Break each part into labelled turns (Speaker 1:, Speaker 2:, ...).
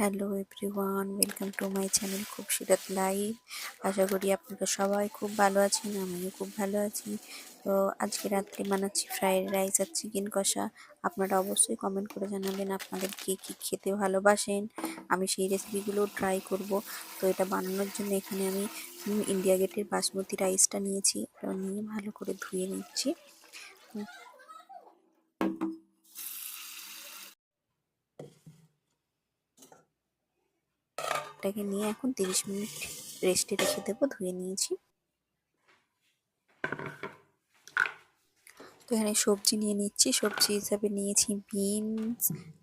Speaker 1: Hello everyone, welcome to my channel Khubsurat life. আশা করি আপনারা সবাই খুব ভালো আছেন, আমিও খুব ভালো আছি। তো আজকে রাত্রে বানাচ্ছি ফ্রাইড রাইস আর চিকেন কষা। আপনারা অবশ্যই কমেন্ট করে জানাবেন আপনাদের কে কী খেতে ভালোবাসেন, আমি সেই রেসিপিগুলো ট্রাই করব। তো এটা বানানোর জন্য এখানে আমি ইন্ডিয়া গেটের বাসমতি রাইসটা নিয়েছি, এটা নিয়ে ভালো করে ধুয়ে নিচ্ছি। এটাকে নিয়ে এখন 30 মিনিট রেস্টে রেখে দেবো, ধুয়ে নিয়েছি। তো এখানে সবজি নিয়ে নিচ্ছি, সবজি হিসাবে নিয়েছি বিনস,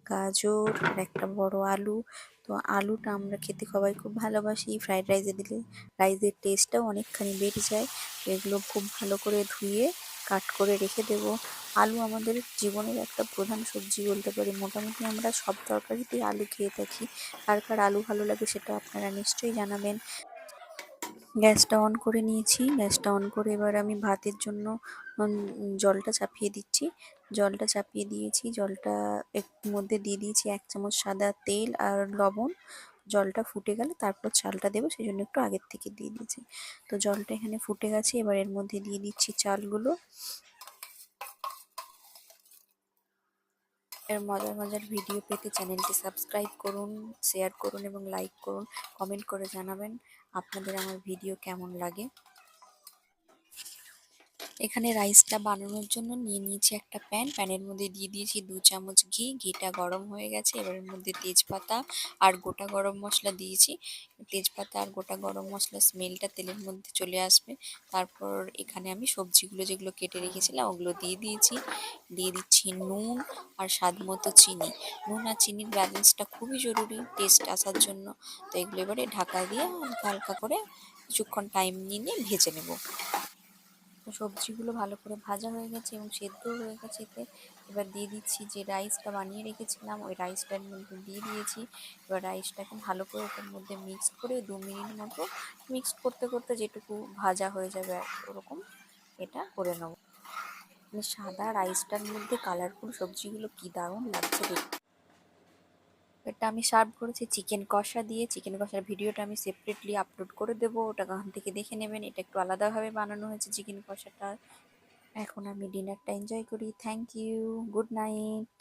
Speaker 1: গাজর আর একটা বড় আলু। তো আলুটা আমরা খেতে সবাই খুব ভালোবাসি, ফ্রাইড রাইসে দিলে রাইসের টেস্টটাও অনেকখানি বেড়ে যায়। তো এগুলো খুব ভালো করে ধুয়ে কাট করে রেখে দেব। আলু আমাদের জীবনের একটা প্রধান সবজি বলতে পারি, মোটামুটি আমরা সব তরকারিতেই আলু খেয়ে থাকি। কার কার আলু ভালো লাগে সেটা আপনারা নিশ্চয়ই জানাবেন। গ্যাসটা অন করে নিয়েছি, গ্যাসটা অন করে এবার আমি ভাতের জন্য জলটা চাপিয়ে দিচ্ছি। জলটা চাপিয়ে দিয়েছি, জলটা এর মধ্যে দিয়ে দিয়েছি 1 চামচ সাদা তেল আর লবণ। জলটা ফুটে গেলে তারপর চালটা দেবো, সেই জন্য একটু আগের থেকে দিয়ে দিয়েছি। তো জলটা এখানে ফুটে গেছে, এবার এর মধ্যে দিয়ে দিচ্ছি চালগুলো। এর মজার মজার ভিডিও পেতে চ্যানেলটি সাবস্ক্রাইব করুন, শেয়ার করুন এবং লাইক করুন। কমেন্ট করে জানাবেন আপনাদের আমার ভিডিও কেমন লাগে। এখানে রাইসটা বানানোর জন্য নিয়ে নিয়েছি একটা প্যানের মধ্যে দিয়ে দিয়েছি 2 চামচ ঘি। ঘিটা গরম হয়ে গেছে, এবার এর মধ্যে তেজপাতা আর গোটা গরম মশলা দিয়েছি। তেজপাতা আর গোটা গরম মশলার স্মেলটা তেলের মধ্যে চলে আসবে। তারপর এখানে আমি সবজিগুলো যেগুলো কেটে রেখেছিলাম ওগুলো দিয়ে দিয়েছি। দিয়ে দিচ্ছি নুন আর স্বাদ মতো চিনি। নুন আর চিনির ব্যালেন্সটা খুবই জরুরি টেস্ট আসার জন্য। তো এগুলো এবারে ঢাকা দিয়ে হালকা হালকা করে কিছুক্ষণ টাইম নিয়ে ভেজে নেব। তো সবজিগুলো ভালো করে ভাজা হয়ে গেছে এবং সেদ্ধও হয়ে গেছে। এতে এবার দিয়ে দিচ্ছি যে রাইসটা বানিয়ে রেখেছিলাম, ওই রাইসটার মধ্যে দিয়ে দিয়েছি। এবার রাইসটাকে ভালো করে ওটার মধ্যে মিক্স করে 2 মিনিট মতো মিক্স করতে করতে যেটুকু ভাজা হয়ে যাবে ওরকম এটা করে নেব। মানে সাদা রাইসটার মধ্যে কালারফুল সবজিগুলো কি দারুণ লাগছে দেখতে। এটা আমি সার্ভ করেছি চিকেন কষা দিয়ে। চিকেন কষার ভিডিওটা আমি সেপারেটলি আপলোড করে দেবো, ওটা ওখান থেকে দেখে নেবেন। এটা একটু আলাদাভাবে বানানো হয়েছে চিকেন কষাটা। এখন আমি ডিনারটা এনজয় করি। Thank you, good night.